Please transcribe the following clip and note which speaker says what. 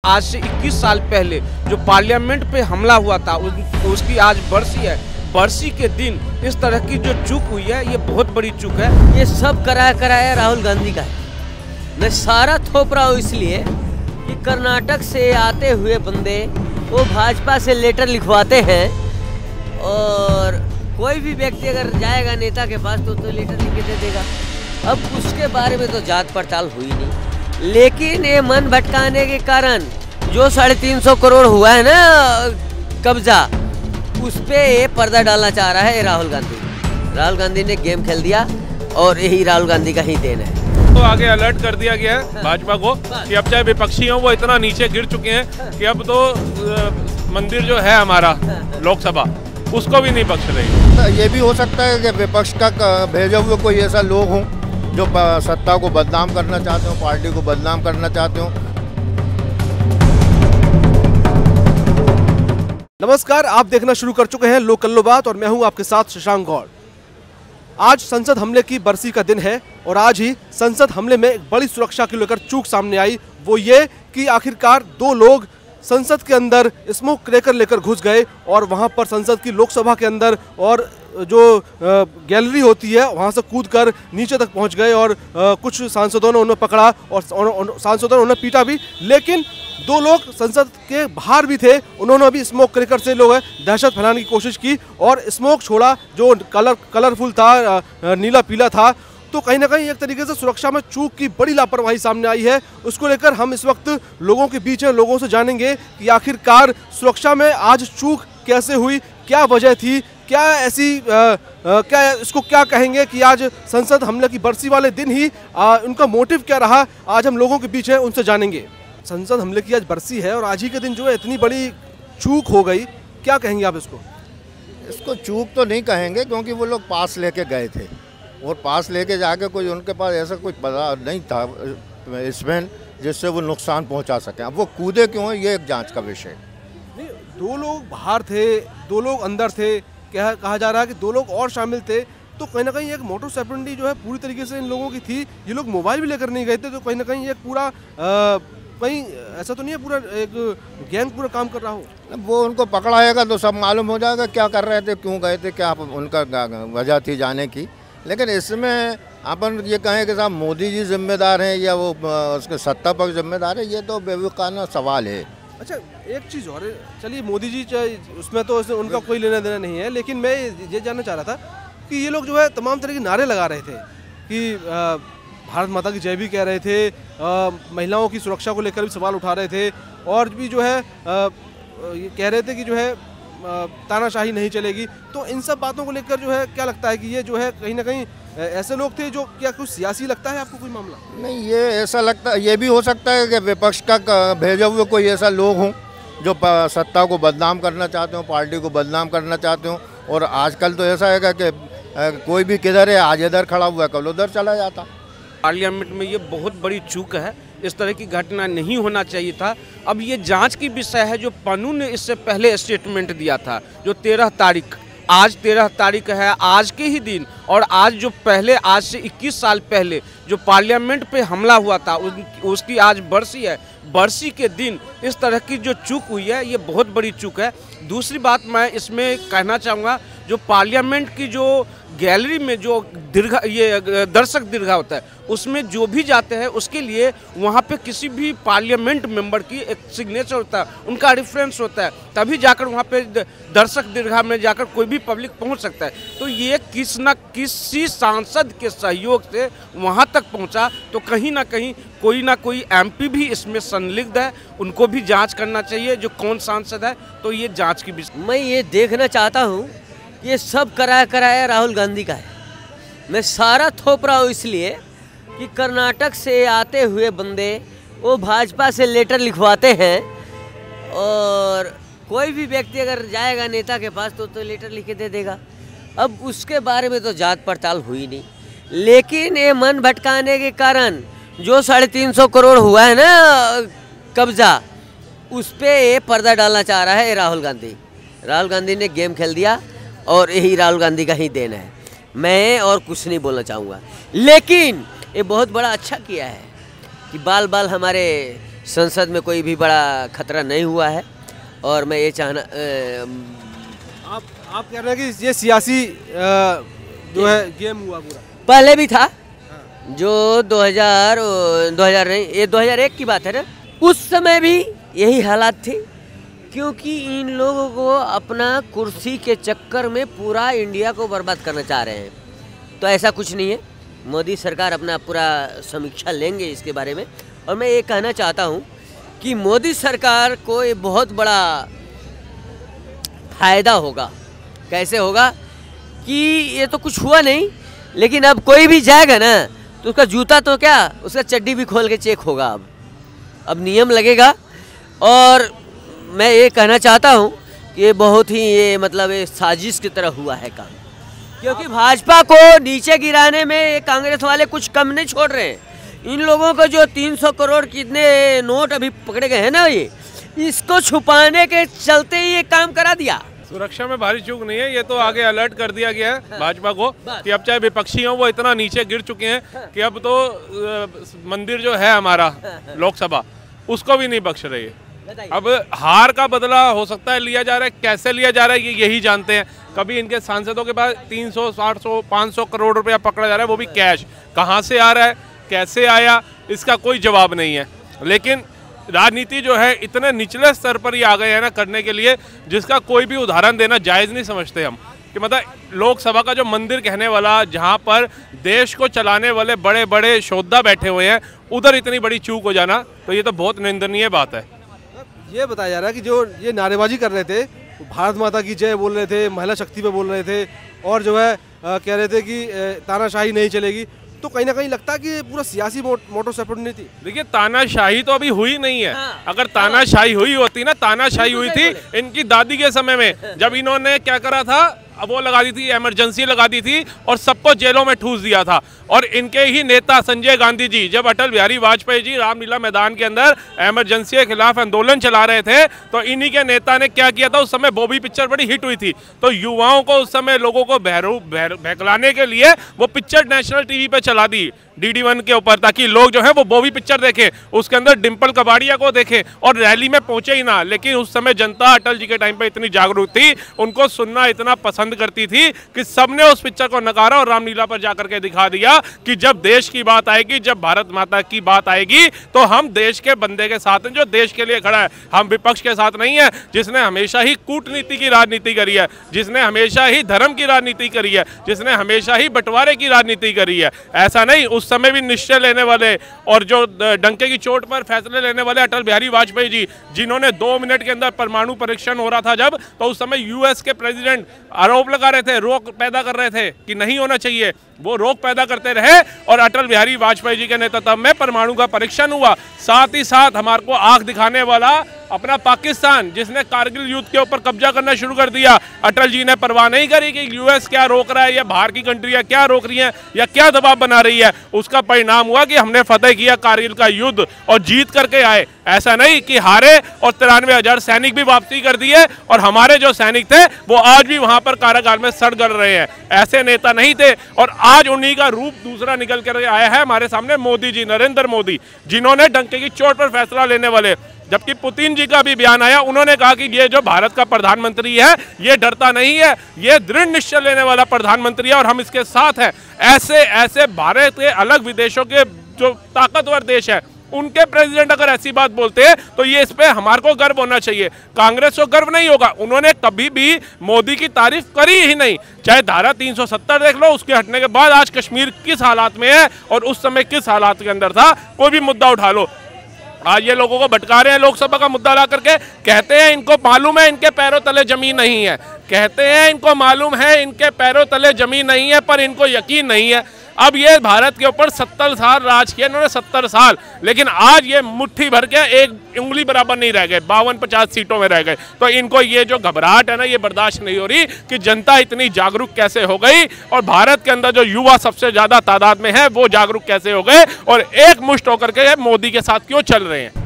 Speaker 1: आज से 21 साल पहले जो पार्लियामेंट पे हमला हुआ था उसकी आज बरसी है। बरसी के दिन इस तरह की जो चूक हुई है ये बहुत बड़ी चूक है।
Speaker 2: ये सब कराया राहुल गांधी का है। मैं सारा थोप रहा हूँ इसलिए कि कर्नाटक से आते हुए बंदे वो भाजपा से लेटर लिखवाते हैं और कोई भी व्यक्ति अगर जाएगा नेता के पास तो लेटर लिख के दे देगा। अब उसके बारे में तो जांच पड़ताल हुई नहीं, लेकिन ये मन भटकाने के कारण जो 350 करोड़ हुआ है ना कब्जा, उस पे ये पर्दा डालना चाह रहा है राहुल गांधी। राहुल गांधी ने गेम खेल दिया और यही राहुल गांधी का ही देन है।
Speaker 3: तो आगे अलर्ट कर दिया गया है भाजपा को कि अब चाहे विपक्षी हो वो इतना नीचे गिर चुके हैं कि अब तो मंदिर जो है हमारा लोकसभा उसको भी नहीं बख्श रही।
Speaker 4: ये भी हो सकता है कि विपक्ष का भेजे हुए कोई ऐसा लोग हों जो सत्ता को बदनाम करना चाहते हो, पार्टी को बदनाम करना चाहते हो।
Speaker 5: नमस्कार, आप देखना शुरू कर चुके हैं लोक कल्लो बात और मैं हूं आपके साथ शशांक गौड़। आज संसद हमले की बरसी का दिन है और आज ही संसद हमले में एक बड़ी सुरक्षा को लेकर चूक सामने आई। वो ये कि आखिरकार दो लोग संसद के अंदर स्मोक क्रैकर लेकर घुस गए और वहां पर संसद की लोकसभा के अंदर और जो गैलरी होती है वहां से कूदकर नीचे तक पहुंच गए और कुछ सांसदों ने उन्हें पकड़ा और सांसदों ने उन्हें पीटा भी। लेकिन दो लोग संसद के बाहर भी थे, उन्होंने भी स्मोक क्रैकर से लोग दहशत फैलाने की कोशिश की और स्मोक छोड़ा जो कलरफुल था, नीला पीला था। तो कहीं ना कहीं एक तरीके से सुरक्षा में चूक की बड़ी लापरवाही सामने आई है। उसको लेकर हम इस वक्त लोगों के बीच हैं, लोगों से जानेंगे कि आखिरकार सुरक्षा में आज चूक कैसे हुई, क्या वजह थी, क्या ऐसी क्या इसको क्या कहेंगे कि आज संसद हमले की बरसी वाले दिन ही उनका मोटिव क्या रहा, आज हम लोगों के बीच हैं, उनसे जानेंगे। संसद हमले की आज बरसी है और आज ही के दिन जो है इतनी बड़ी चूक हो गई, क्या कहेंगे आप इसको?
Speaker 4: इसको चूक तो नहीं कहेंगे क्योंकि वो लोग पास लेके गए थे और पास लेके जाके कोई उनके पास ऐसा कुछ पता नहीं था इसमें जिससे वो नुकसान पहुंचा सके। अब वो कूदे क्यों है ये एक जांच का विषय।
Speaker 5: नहीं, दो लोग बाहर थे, दो लोग अंदर थे, कहा जा रहा है कि दो लोग और शामिल थे। तो कहीं ना कहीं एक मोटर सेफ्टी जो है पूरी तरीके से इन लोगों की थी। ये लोग मोबाइल भी लेकर नहीं गए थे, तो कहीं ना कहीं एक पूरा कहीं ऐसा तो नहीं है पूरा एक गैंग पूरा काम कर रहा हो।
Speaker 4: वो उनको पकड़ाएगा तो सब मालूम हो जाएगा क्या कर रहे थे, क्यों गए थे, क्या उनका वजह थी जाने की। लेकिन इसमें अपन ये कहें कि साहब मोदी जी जिम्मेदार हैं या वो उसके सत्ता पक्ष जिम्मेदार है, ये तो बेवकूफ़ाना सवाल है।
Speaker 5: अच्छा, एक चीज़ और, चलिए मोदी जी उसमें तो उनका कोई लेना देना नहीं है, लेकिन मैं ये जानना चाह रहा था कि ये लोग जो है तमाम तरह के नारे लगा रहे थे कि भारत माता की जय भी कह रहे थे, महिलाओं की सुरक्षा को लेकर भी सवाल उठा रहे थे और भी जो है ये कह रहे थे कि जो है तानाशाही नहीं चलेगी। तो इन सब बातों को लेकर जो है क्या लगता है कि ये जो है कहीं ना कहीं ऐसे लोग थे जो क्या कुछ सियासी लगता है आपको कोई मामला? नहीं,
Speaker 4: ये ऐसा लगता है, ये भी हो सकता है कि विपक्ष का भेजे हुए कोई ऐसा लोग हों जो सत्ता को बदनाम करना चाहते हो, पार्टी को बदनाम करना चाहते हो। और आजकल तो ऐसा है कि कोई भी किधर है, आज इधर खड़ा हुआ है कल उधर चला जाता।
Speaker 1: पार्लियामेंट में ये बहुत बड़ी चूक है, इस तरह की घटना नहीं होना चाहिए था। अब ये जांच की विषय है। जो पन्नू ने इससे पहले स्टेटमेंट दिया था जो 13 तारीख, आज 13 तारीख है, आज के ही दिन, और आज जो पहले आज से 21 साल पहले जो पार्लियामेंट पे हमला हुआ था उसकी आज बरसी है। बरसी के दिन इस तरह की जो चूक हुई है ये बहुत बड़ी चूक है। दूसरी बात मैं इसमें कहना चाहूँगा, जो पार्लियामेंट की जो गैलरी में जो दर्शक दीर्घा होता है उसमें जो भी जाते हैं उसके लिए वहाँ पे किसी भी पार्लियामेंट मेंबर की एक सिग्नेचर होता है, उनका रेफरेंस होता है, तभी जाकर वहाँ पे दर्शक दीर्घा में जाकर कोई भी पब्लिक पहुँच सकता है। तो ये किसी सांसद के सहयोग से वहाँ तक पहुँचा, तो कहीं ना कोई एमपी भी इसमें संलिग्ध है, उनको भी जाँच करना चाहिए जो कौन सांसद है। तो ये जाँच की विषय
Speaker 2: मैं ये देखना चाहता हूँ, ये सब कराया राहुल गांधी का है। मैं सारा थोप रहा हूँ इसलिए कि कर्नाटक से आते हुए बंदे वो भाजपा से लेटर लिखवाते हैं और कोई भी व्यक्ति अगर जाएगा नेता के पास तो लेटर लिख के दे देगा। अब उसके बारे में तो जांच पड़ताल हुई नहीं, लेकिन ये मन भटकाने के कारण जो 350 करोड़ हुआ है ना कब्जा, उस पे ये पर्दा डालना चाह रहा है राहुल गांधी। राहुल गांधी ने गेम खेल दिया और यही राहुल गांधी का ही देन है। मैं और कुछ नहीं बोलना चाहूँगा, लेकिन ये बहुत बड़ा अच्छा किया है कि बाल हमारे संसद में कोई भी बड़ा खतरा नहीं हुआ है। और मैं ये चाहना
Speaker 5: आप कह रहे हैं कि ये सियासी जो है गेम हुआ पूरा?
Speaker 2: पहले भी था, जो 2001 की बात है ना, उस समय भी यही हालात थे, क्योंकि इन लोगों को अपना कुर्सी के चक्कर में पूरा इंडिया को बर्बाद करना चाह रहे हैं। तो ऐसा कुछ नहीं है, मोदी सरकार अपना पूरा समीक्षा लेंगे इसके बारे में। और मैं ये कहना चाहता हूँ कि मोदी सरकार को ये बहुत बड़ा फायदा होगा। कैसे होगा कि ये तो कुछ हुआ नहीं, लेकिन अब कोई भी जाएगा ना तो उसका जूता तो क्या, उसका चड्डी भी खोल के चेक होगा। अब नियम लगेगा। और मैं ये कहना चाहता हूँ कि ये बहुत ही ये मतलब ये साजिश की तरह हुआ है काम, क्योंकि भाजपा को नीचे गिराने में ये कांग्रेस वाले कुछ कम नहीं छोड़ रहे हैं। इन लोगों को जो 300 करोड़ कितने नोट अभी पकड़े गए हैं ना, ये इसको छुपाने के चलते ही ये काम करा दिया।
Speaker 3: सुरक्षा में भारी चूक नहीं है, ये तो आगे अलर्ट कर दिया गया है भाजपा को कि अब चाहे विपक्षी हो वो इतना नीचे गिर चुके हैं कि अब तो मंदिर जो है हमारा लोकसभा उसको भी नहीं बख्श रही है। अब हार का बदला हो सकता है लिया जा रहा है, कैसे लिया जा रहा है ये यही जानते हैं। कभी इनके सांसदों के पास 300, 700, 500 करोड़ रुपया पकड़ा जा रहा है, वो भी कैश। कहाँ से आ रहा है, कैसे आया, इसका कोई जवाब नहीं है। लेकिन राजनीति जो है इतने निचले स्तर पर ही आ गए हैं ना करने के लिए, जिसका कोई भी उदाहरण देना जायज़ नहीं समझते हम। कि मतलब लोकसभा का जो मंदिर कहने वाला, जहाँ पर देश को चलाने वाले बड़े बड़े शोधा बैठे हुए हैं, उधर इतनी बड़ी चूक हो जाना, तो ये तो बहुत निंदनीय बात है।
Speaker 5: ये बताया जा रहा है कि जो ये नारेबाजी कर रहे थे, भारत माता की जय बोल रहे थे, महिला शक्ति पे बोल रहे थे, और जो है कह रहे थे कि तानाशाही नहीं चलेगी, तो कहीं ना कहीं लगता है कि पूरा सियासी मोटो सपोर्ट नहीं थी।
Speaker 3: देखिए, तानाशाही तो अभी हुई नहीं है। अगर तानाशाही हुई होती ना, तानाशाही हुई थी इनकी दादी के समय में, जब इन्होंने क्या करा था, अब वो लगा दी थी, इमरजेंसी लगा दी थी और सबको जेलों में ठूस दिया था। और इनके ही नेता संजय गांधी जी, जब अटल बिहारी वाजपेयी जी रामलीला मैदान के अंदर इमरजेंसी के खिलाफ आंदोलन चला रहे थे, तो इन्हीं के नेता ने क्या किया था, उस समय बॉबी पिक्चर बड़ी हिट हुई थी, तो युवाओं को उस समय लोगों को बहलाने के लिए वो पिक्चर नेशनल टीवी पे चला दी, DD1 के ऊपर, ताकि लोग जो है वो बॉबी पिक्चर देखें, उसके अंदर डिम्पल कबाड़िया को देखें और रैली में पहुंचे ही ना। लेकिन उस समय जनता अटल जी के टाइम पे इतनी जागरूक थी, उनको सुनना इतना पसंद करती थी कि सबने उस पिक्चर को नकारा और रामलीला पर जाकर के दिखा दिया कि जब देश की बात आएगी, जब भारत माता की बात आएगी, तो हम देश के बंदे के साथ हैं जो देश के लिए खड़ा है। हम विपक्ष के साथ नहीं है, जिसने हमेशा ही कूटनीति की राजनीति करी है, जिसने हमेशा ही धर्म की राजनीति करी है, जिसने हमेशा ही बंटवारे की राजनीति करी है। ऐसा नहीं, उस समय भी निश्चय लेने वाले और जो डंके की चोट पर फैसले लेने वाले अटल बिहारी वाजपेयी जी, जिन्होंने 2 मिनट के अंदर परमाणु परीक्षण हो रहा था जब, तो उस समय US के प्रेसिडेंट आरोप लगा रहे थे, रोक पैदा कर रहे थे कि नहीं होना चाहिए, वो रोक पैदा करते रहे और अटल बिहारी वाजपेयी जी के नेतृत्व में परमाणु का परीक्षण हुआ। साथ ही साथ हमारे को आंख दिखाने वाला अपना पाकिस्तान, जिसने कारगिल युद्ध के ऊपर कब्जा करना शुरू कर दिया, अटल जी ने परवाह नहीं करी कि US क्या रोक रहा है या बाहर की कंट्रियां क्या रोक रही हैं या क्या दबाव बना रही है। उसका परिणाम हुआ कि हमने फतेह किया कारगिल का युद्ध और जीत करके आए। ऐसा नहीं कि हारे और 93,000 सैनिक भी वापसी कर दिए और हमारे जो सैनिक थे वो आज भी वहां पर कारागार में सड़ गल रहे हैं। ऐसे नेता नहीं थे और आज उन्हीं का रूप दूसरा निकल कर आया है हमारे सामने, मोदी जी, नरेंद्र मोदी, जिन्होंने डंके की चोट पर फैसला लेने वाले। जबकि पुतिन जी का भी बयान आया, उन्होंने कहा कि ये जो भारत का प्रधानमंत्री है ये डरता नहीं है, ये दृढ़ निश्चय लेने वाला प्रधानमंत्री है और हम इसके साथ हैं। ऐसे ऐसे भारत के अलग विदेशों के जो ताकतवर देश है, उनके प्रेसिडेंट अगर ऐसी बात बोलते हैं तो ये इस पे हमारे को गर्व होना चाहिए। कांग्रेस को गर्व नहीं होगा, उन्होंने कभी भी मोदी की तारीफ करी ही नहीं। चाहे धारा 370 देख लो, उसके हटने के बाद आज कश्मीर किस हालात में है और उस समय किस हालात के अंदर था, कोई भी मुद्दा उठा लो। आज ये लोगों को भटका रहे हैं लोकसभा का मुद्दा ला करके, कहते हैं इनको मालूम है इनके पैरों तले जमीन नहीं है, कहते हैं इनको मालूम है इनके पैरों तले जमीन नहीं है, पर इनको यकीन नहीं है। अब ये भारत के ऊपर 70 साल राज किया इन्होंने, 70 साल, लेकिन आज ये मुट्ठी भर के एक उंगली बराबर नहीं रह गए, 52-50 सीटों में रह गए। तो इनको ये जो घबराहट है ना, ये बर्दाश्त नहीं हो रही कि जनता इतनी जागरूक कैसे हो गई और भारत के अंदर जो युवा सबसे ज्यादा तादाद में है वो जागरूक कैसे हो गए और एक मुश्त होकर के मोदी के साथ क्यों चल रहे हैं।